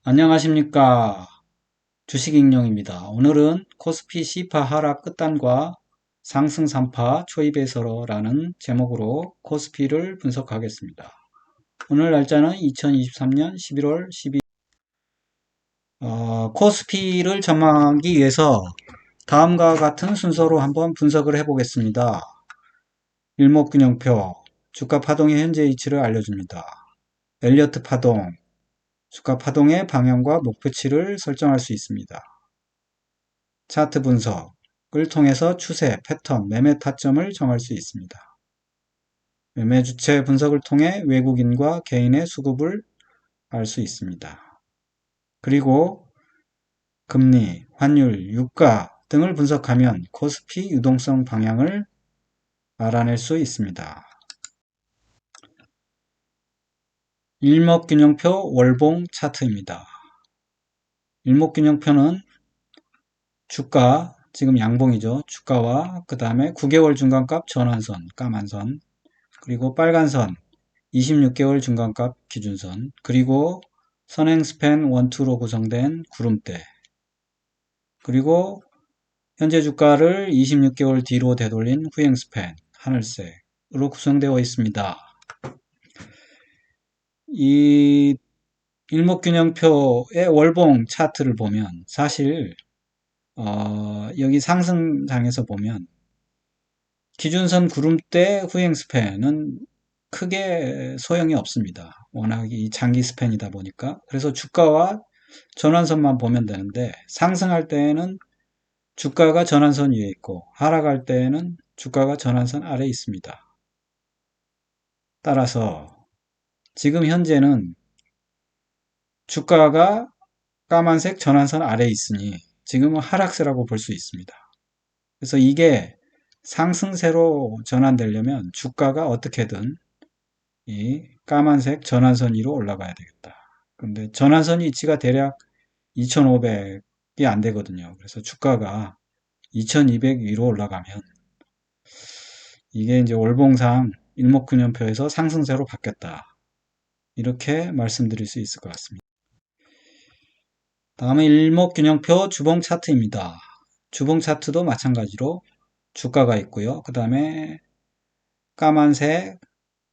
안녕하십니까. 주식익룡입니다. 오늘은 코스피 C파 하락 끝단과 상승 3파 초입에서라는 제목으로 코스피를 분석하겠습니다. 오늘 날짜는 2023년 11월 12일. 코스피를 전망하기 위해서 다음과 같은 순서로 한번 분석을 해보겠습니다. 일목균형표, 주가 파동의 현재 위치를 알려줍니다. 엘리어트 파동, 주가 파동의 방향과 목표치를 설정할 수 있습니다. 차트 분석을 통해서 추세, 패턴, 매매 타점을 정할 수 있습니다. 매매 주체 분석을 통해 외국인과 개인의 수급을 알 수 있습니다. 그리고 금리, 환율, 유가 등을 분석하면 코스피 유동성 방향을 알아낼 수 있습니다. 일목균형표 월봉 차트입니다. 일목균형표는 주가, 지금 양봉이죠. 주가와 그 다음에 9개월 중간값 전환선, 까만선, 그리고 빨간선, 26개월 중간값 기준선, 그리고 선행 스팬 1, 2로 구성된 구름대, 그리고 현재 주가를 26개월 뒤로 되돌린 후행 스팬, 하늘색으로 구성되어 있습니다. 이 일목균형표의 월봉 차트를 보면 사실 여기 상승장에서 보면 기준선 구름대 후행 스팬은 크게 소용이 없습니다. 워낙 이 장기 스팬이다 보니까. 그래서 주가와 전환선만 보면 되는데 상승할 때에는 주가가 전환선 위에 있고 하락할 때에는 주가가 전환선 아래에 있습니다. 따라서 지금 현재는 주가가 까만색 전환선 아래에 있으니 지금은 하락세라고 볼 수 있습니다. 그래서 이게 상승세로 전환되려면 주가가 어떻게든 이 까만색 전환선 위로 올라가야 되겠다. 근데 전환선 위치가 대략 2500이 안 되거든요. 그래서 주가가 2200 위로 올라가면 이게 이제 월봉상 일목균형표에서 상승세로 바뀌었다. 이렇게 말씀드릴 수 있을 것 같습니다. 다음은 일목균형표 주봉 차트입니다. 주봉 차트도 마찬가지로 주가가 있고요. 그 다음에 까만색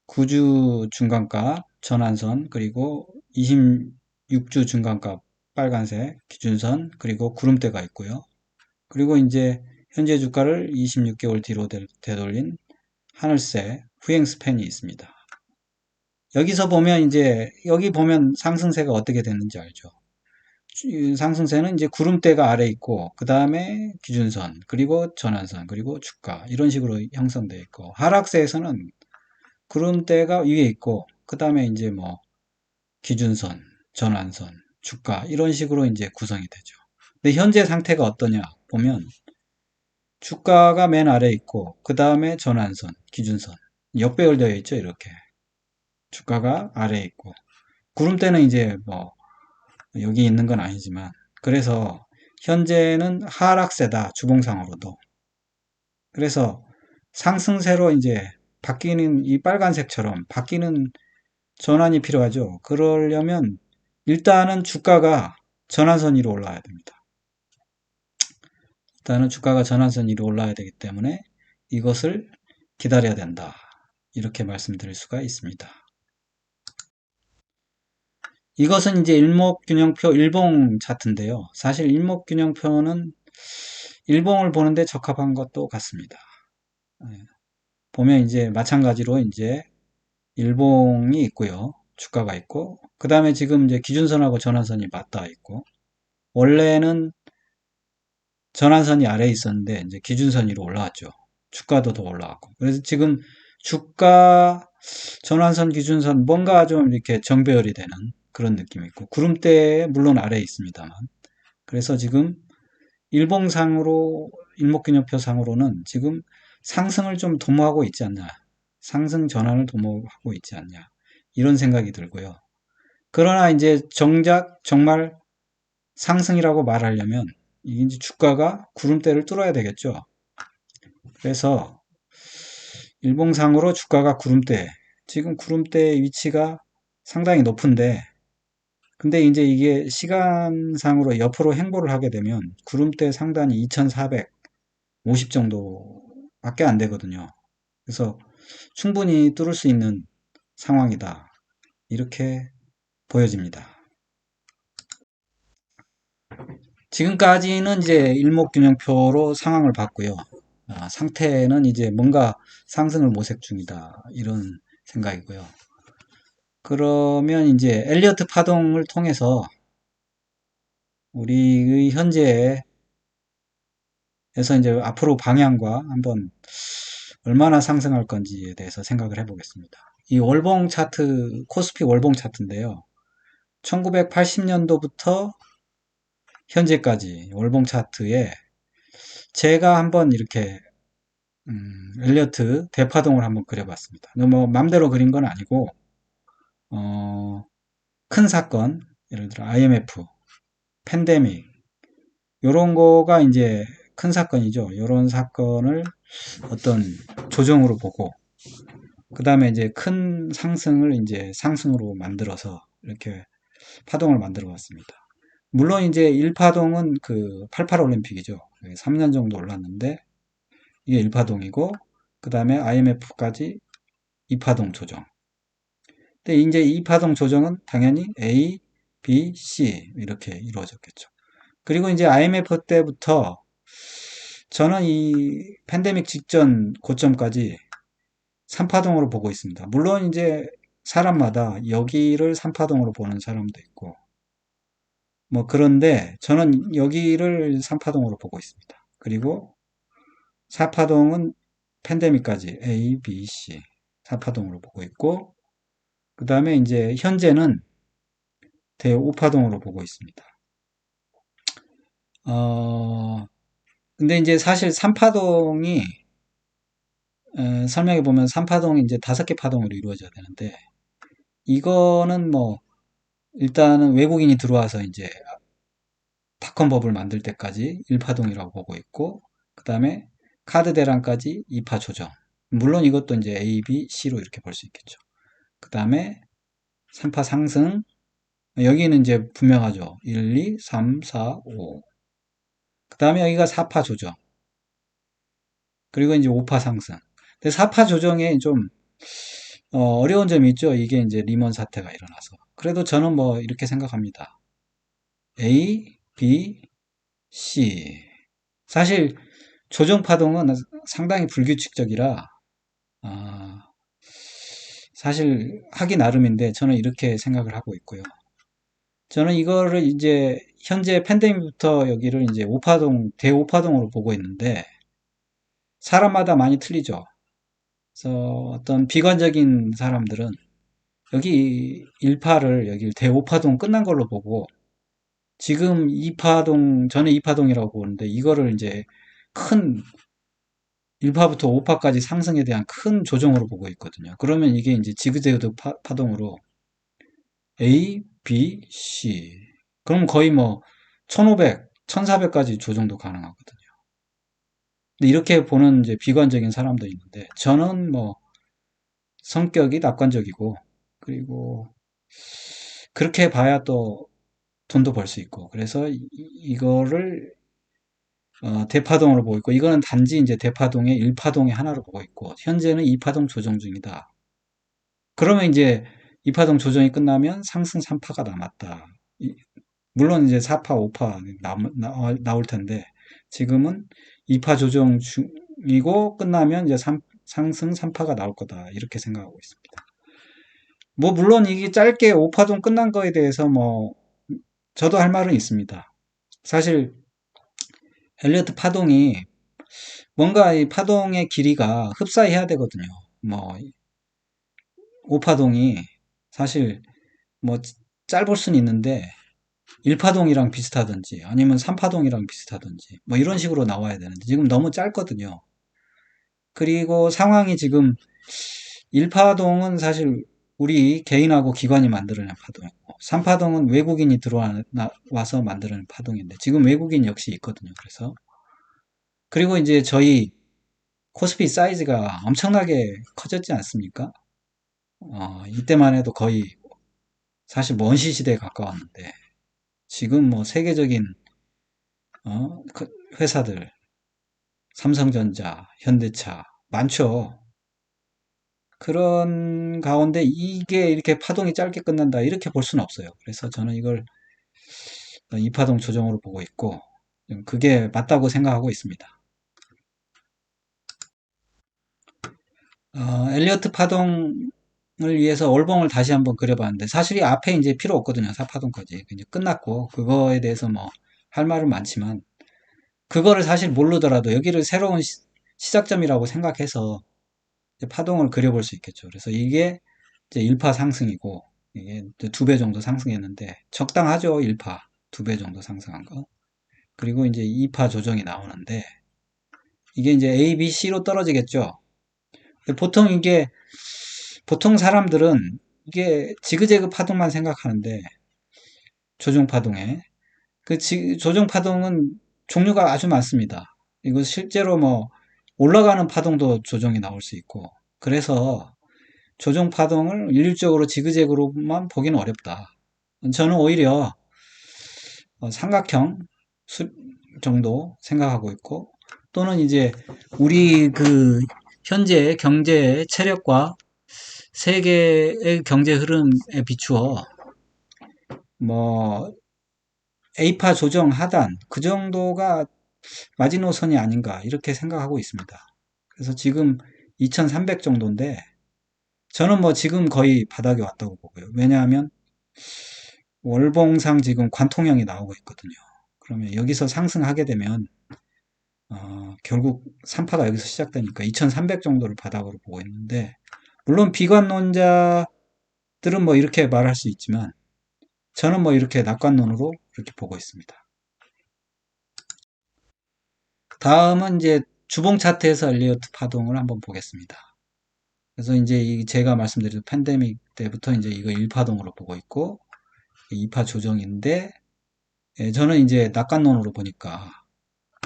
9주 중간값 전환선, 그리고 26주 중간값 빨간색 기준선, 그리고 구름대가 있고요. 그리고 이제 현재 주가를 26개월 뒤로 되돌린 하늘색 후행 스팬이 있습니다. 여기서 보면 이제 여기 보면 상승세가 어떻게 됐는지 알죠? 상승세는 이제 구름대가 아래 있고 그 다음에 기준선, 그리고 전환선, 그리고 주가 이런 식으로 형성되어 있고, 하락세에서는 구름대가 위에 있고 그 다음에 이제 뭐 기준선, 전환선, 주가 이런 식으로 이제 구성이 되죠. 근데 현재 상태가 어떠냐 보면 주가가 맨 아래 있고 그 다음에 전환선, 기준선 역배열되어 있죠. 이렇게 주가가 아래 있고 구름대는 이제 뭐 여기 있는 건 아니지만, 그래서 현재는 하락세다, 주봉상으로도. 그래서 상승세로 이제 바뀌는 이 빨간색처럼 바뀌는 전환이 필요하죠. 그러려면 일단은 주가가 전환선 위로 올라와야 됩니다. 일단은 주가가 전환선 위로 올라와야 되기 때문에 이것을 기다려야 된다. 이렇게 말씀드릴 수가 있습니다. 이것은 이제 일목균형표 일봉 차트인데요. 사실 일목균형표는 일봉을 보는데 적합한 것도 같습니다. 보면 이제 마찬가지로 이제 일봉이 있고요. 주가가 있고, 그 다음에 지금 이제 기준선하고 전환선이 맞닿아 있고, 원래는 전환선이 아래에 있었는데 이제 기준선 위로 올라왔죠. 주가도 더 올라왔고. 그래서 지금 주가 전환선 기준선 뭔가 좀 이렇게 정배열이 되는 그런 느낌이 있고, 구름대 물론 아래에 있습니다만, 그래서 지금 일봉상으로 일목균형표상으로는 지금 상승을 좀 도모하고 있지 않냐, 상승 전환을 도모하고 있지 않냐, 이런 생각이 들고요. 그러나 이제 정작 정말 상승이라고 말하려면 이제 주가가 구름대를 뚫어야 되겠죠. 그래서 일봉상으로 주가가 구름대, 지금 구름대의 위치가 상당히 높은데, 근데 이제 이게 시간상으로 옆으로 행보를 하게 되면 구름대 상단이 2450 정도밖에 안 되거든요. 그래서 충분히 뚫을 수 있는 상황이다. 이렇게 보여집니다. 지금까지는 이제 일목균형표로 상황을 봤고요. 상태는 이제 뭔가 상승을 모색 중이다. 이런 생각이고요. 그러면 이제 엘리어트 파동을 통해서 우리의 현재에서 이제 앞으로 방향과 한번 얼마나 상승할 건지에 대해서 생각을 해보겠습니다. 이 월봉 차트, 코스피 월봉 차트인데요. 1980년도부터 현재까지 월봉 차트에 제가 한번 이렇게 엘리어트 대파동을 한번 그려봤습니다. 뭐 맘대로 그린 건 아니고 큰 사건, 예를 들어 IMF, 팬데믹 요런 거가 이제 큰 사건이죠. 요런 사건을 어떤 조정으로 보고 그 다음에 이제 큰 상승을 이제 상승으로 만들어서 이렇게 파동을 만들어 봤습니다. 물론 이제 1파동은 그 88 올림픽이죠. 3년 정도 올랐는데 이게 1파동이고 그 다음에 IMF까지 2파동 조정. 근데 이제 2파동 조정은 당연히 A, B, C 이렇게 이루어졌겠죠. 그리고 이제 IMF 때부터 저는 이 팬데믹 직전 고점까지 3파동으로 보고 있습니다. 물론 이제 사람마다 여기를 3파동으로 보는 사람도 있고 뭐 그런데 저는 여기를 3파동으로 보고 있습니다. 그리고 4파동은 팬데믹까지 A, B, C 4파동으로 보고 있고 그 다음에 이제 현재는 대5파동으로 보고 있습니다. 근데 이제 사실 3파동이 설명해 보면 3파동이 이제 5개 파동으로 이루어져야 되는데 이거는 뭐 일단은 외국인이 들어와서 이제 닷컴 버블 만들 때까지 1파동이라고 보고 있고 그 다음에 카드 대란까지 2파 조정. 물론 이것도 이제 A, B, C로 이렇게 볼 수 있겠죠. 그 다음에 3파 상승. 여기는 이제 분명하죠. 1, 2, 3, 4, 5. 그 다음에 여기가 4파 조정. 그리고 이제 5파 상승. 근데 4파 조정에 좀 어려운 점이 있죠. 이게 이제 리먼 사태가 일어나서. 그래도 저는 뭐 이렇게 생각합니다. A, B, C. 사실 조정 파동은 상당히 불규칙적이라 사실 하기 나름인데 저는 이렇게 생각을 하고 있고요. 저는 이거를 이제 현재 팬데믹부터 여기를 이제 5파동, 대5파동으로 보고 있는데 사람마다 많이 틀리죠. 그래서 어떤 비관적인 사람들은 여기 1파를 여기 대5파동 끝난 걸로 보고 지금 2파동, 전에 2파동이라고 보는데 이거를 이제 큰 1파부터 5파까지 상승에 대한 큰 조정으로 보고 있거든요. 그러면 이게 이제 지그재그 파동으로 A, B, C. 그럼 거의 뭐 1500, 1400까지 조정도 가능하거든요. 근데 이렇게 보는 이제 비관적인 사람도 있는데 저는 뭐 성격이 낙관적이고 그리고 그렇게 봐야 또 돈도 벌 수 있고 그래서 이거를 대파동으로 보고 있고 이거는 단지 이제 대파동의 1파동의 하나로 보고 있고 현재는 2파동 조정 중이다. 그러면 이제 2파동 조정이 끝나면 상승 3파가 남았다. 물론 이제 4파, 5파 나올 텐데 지금은 2파 조정 중이고 끝나면 이제 상승 3파가 나올 거다. 이렇게 생각하고 있습니다. 뭐 물론 이게 짧게 5파동 끝난 거에 대해서 뭐 저도 할 말은 있습니다. 사실 엘리어트 파동이 뭔가 이 파동의 길이가 흡사해야 되거든요. 뭐 5파동이 사실 뭐 짧을 수는 있는데 1파동이랑 비슷하든지 아니면 3파동이랑 비슷하든지 뭐 이런 식으로 나와야 되는데 지금 너무 짧거든요. 그리고 상황이 지금 1파동은 사실 우리 개인하고 기관이 만들어낸 파동이고 3파동은 외국인이 들어와서 만들어낸 파동인데 지금 외국인 역시 있거든요. 그래서 그리고 이제 저희 코스피 사이즈가 엄청나게 커졌지 않습니까? 이때만 해도 거의 사실 먼시 시대에 가까웠는데 지금 뭐 세계적인 회사들 삼성전자, 현대차 많죠. 그런 가운데 이게 이렇게 파동이 짧게 끝난다 이렇게 볼 수는 없어요. 그래서 저는 이걸 이파동 조정으로 보고 있고 그게 맞다고 생각하고 있습니다. 엘리어트 파동을 위해서 월봉을 다시 한번 그려봤는데 사실 이 앞에 이제 필요 없거든요. 4파동까지 이제 끝났고 그거에 대해서 뭐 할 말은 많지만 그거를 사실 모르더라도 여기를 새로운 시작점이라고 생각해서 파동을 그려볼 수 있겠죠. 그래서 이게 이제 1파 상승이고 이게 2배 정도 상승했는데 적당하죠. 1파 2배 정도 상승한 거. 그리고 이제 2파 조정이 나오는데 이게 이제 A, B, C로 떨어지겠죠. 보통 이게 보통 사람들은 이게 지그재그 파동만 생각하는데 조정 파동에 그 조정 파동은 종류가 아주 많습니다. 이거 실제로 뭐 올라가는 파동도 조정이 나올 수 있고 그래서 조정 파동을 일률적으로 지그재그로만 보기는 어렵다. 저는 오히려 삼각형 정도 생각하고 있고 또는 이제 우리 그 현재 경제 체력과 세계의 경제 흐름에 비추어 뭐 A파 조정 하단 그 정도가 마지노선이 아닌가 이렇게 생각하고 있습니다. 그래서 지금 2300 정도인데 저는 뭐 지금 거의 바닥에 왔다고 보고요. 왜냐하면 월봉상 지금 관통형이 나오고 있거든요. 그러면 여기서 상승하게 되면 결국 3파가 여기서 시작되니까 2300 정도를 바닥으로 보고 있는데 물론 비관론자들은 뭐 이렇게 말할 수 있지만 저는 뭐 이렇게 낙관론으로 이렇게 보고 있습니다. 다음은 이제 주봉 차트에서 엘리어트 파동을 한번 보겠습니다. 그래서 이제 제가 말씀드린 팬데믹 때부터 이제 이거 1파동으로 보고 있고 2파 조정인데 저는 이제 낙관론으로 보니까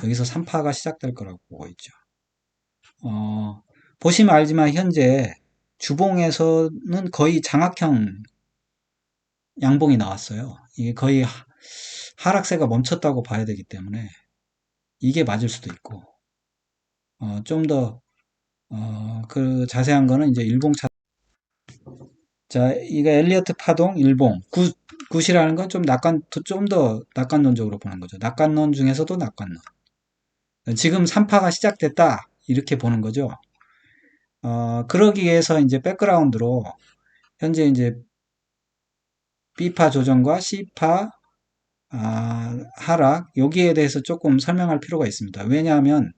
여기서 3파가 시작될 거라고 보고 있죠. 보시면 알지만 현재 주봉에서는 거의 장악형 양봉이 나왔어요. 이게 거의 하락세가 멈췄다고 봐야 되기 때문에 이게 맞을 수도 있고 좀 더 그 자세한 거는 이제 일봉 차. 자, 이거 엘리어트 파동 일봉 굿이라는 건 좀 더 낙관론적으로 보는 거죠. 낙관론 중에서도 낙관론. 지금 3파가 시작됐다 이렇게 보는 거죠. 그러기 위해서 이제 백그라운드로 현재 이제 B파 조정과 C파 하락 여기에 대해서 조금 설명할 필요가 있습니다. 왜냐하면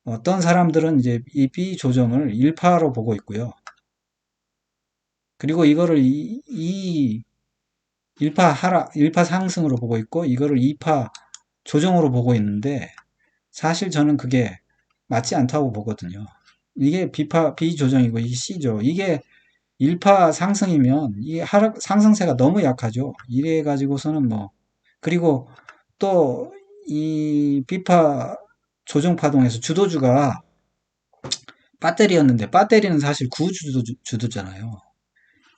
어떤 사람들은 이제 이 B 조정을 1파로 보고 있고요. 그리고 이거를 이 1파 하락, 1파 상승으로 보고 있고 이거를 2파 조정으로 보고 있는데 사실 저는 그게 맞지 않다고 보거든요. 이게 B 조정이고 이게 C죠. 이게 1파 상승이면 이 하락 상승세가 너무 약하죠. 이래 가지고서는 뭐 그리고 또 이 B파 조정 파동에서 주도주가 배터리였는데 배터리는 사실 구주도잖아요.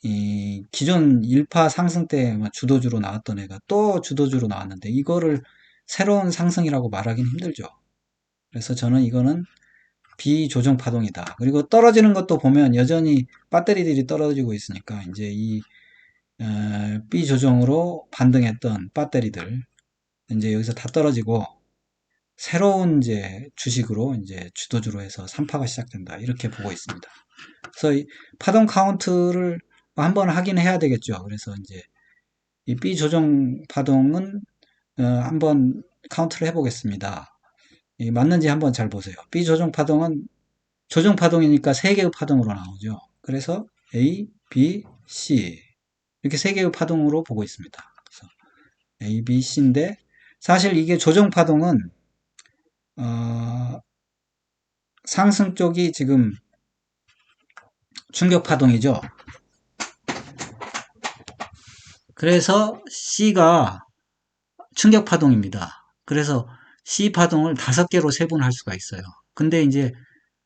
이 기존 1파 상승 때 주도주로 나왔던 애가 또 주도주로 나왔는데 이거를 새로운 상승이라고 말하기는 힘들죠. 그래서 저는 이거는 비조정 파동이다. 그리고 떨어지는 것도 보면 여전히 배터리들이 떨어지고 있으니까 이제 이 비조정으로 반등했던 배터리들 이제 여기서 다 떨어지고 새로운 이제 주식으로 이제 주도주로 해서 3파가 시작된다. 이렇게 보고 있습니다. 그래서 이 파동 카운트를 한번 하긴 해야 되겠죠. 그래서 이제 이 B 조정 파동은 한번 카운트를 해보겠습니다. 맞는지 한번 잘 보세요. B 조정 파동은 조정 파동이니까 3개의 파동으로 나오죠. 그래서 A, B, C 이렇게 3개의 파동으로 보고 있습니다. 그래서 A, B, C인데 사실 이게 조정 파동은 상승 쪽이 지금 충격 파동이죠. 그래서 C가 충격 파동입니다. 그래서 C 파동을 5개로 세분할 수가 있어요. 근데 이제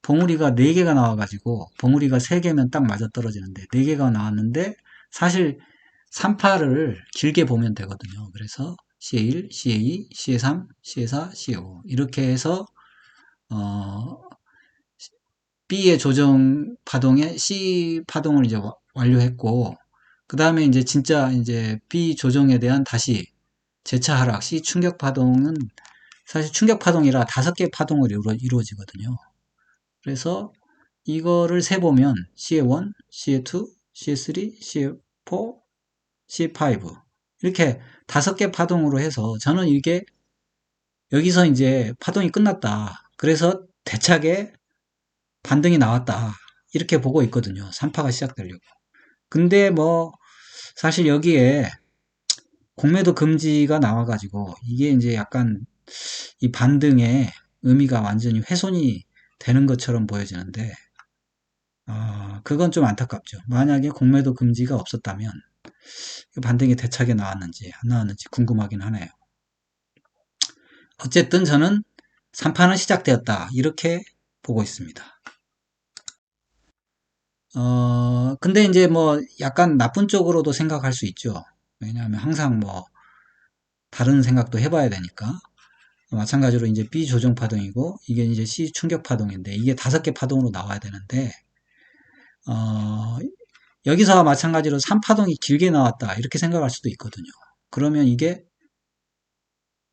봉우리가 4개가 나와가지고 봉우리가 3개면 딱 맞아떨어지는데 4개가 나왔는데 사실 3파를 길게 보면 되거든요. 그래서 CA1, CA2, CA3, CA4, CA5 이렇게 해서 B의 조정 파동에 C 파동을 이제 완료했고, 그 다음에 이제 진짜 이제 B 조정에 대한 다시 재차 하락 C 충격 파동은 사실 충격 파동이라 5개 파동으로 이루어지거든요. 그래서 이거를 세보면 CA1, CA2, CA3, CA4, C5 이렇게 5개 파동으로 해서 저는 이게 여기서 이제 파동이 끝났다. 그래서 대차게 반등이 나왔다. 이렇게 보고 있거든요. 3파가 시작되려고. 근데 뭐 사실 여기에 공매도 금지가 나와가지고 이게 이제 약간 이 반등의 의미가 완전히 훼손이 되는 것처럼 보여지는데 그건 좀 안타깝죠. 만약에 공매도 금지가 없었다면 반등이 대차게 나왔는지 안 나왔는지 궁금하긴 하네요. 어쨌든 저는 3파는 시작되었다. 이렇게 보고 있습니다. 근데 이제 뭐 약간 나쁜 쪽으로도 생각할 수 있죠. 왜냐하면 항상 뭐 다른 생각도 해봐야 되니까. 마찬가지로 이제 B 조정 파동이고 이게 이제 C 충격 파동인데 이게 5개 파동으로 나와야 되는데 어, 여기서 마찬가지로 3파동이 길게 나왔다 이렇게 생각할 수도 있거든요. 그러면 이게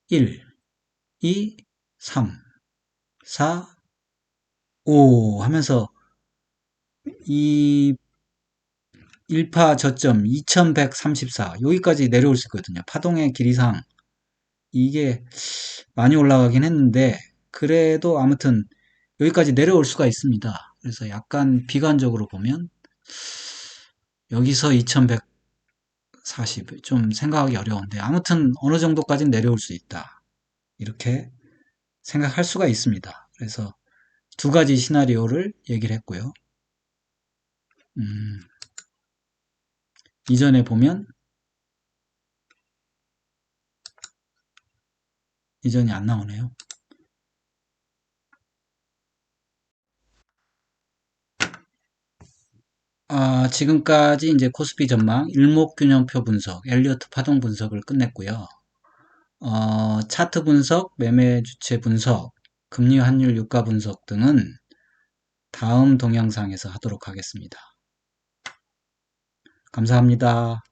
1, 2, 3, 4, 5 하면서 이 1파 저점 2134 여기까지 내려올 수 있거든요. 파동의 길이상 이게 많이 올라가긴 했는데 그래도 아무튼 여기까지 내려올 수가 있습니다. 그래서 약간 비관적으로 보면 여기서 2140 좀 생각하기 어려운데 아무튼 어느 정도까지는 내려올 수 있다. 이렇게 생각할 수가 있습니다. 그래서 두 가지 시나리오를 얘기를 했고요. 이전에 보면 이전이 안 나오네요. 지금까지 이제 코스피 전망, 일목균형표 분석, 엘리어트 파동 분석을 끝냈고요. 차트 분석, 매매 주체 분석, 금리 환율 유가 분석 등은 다음 동영상에서 하도록 하겠습니다. 감사합니다.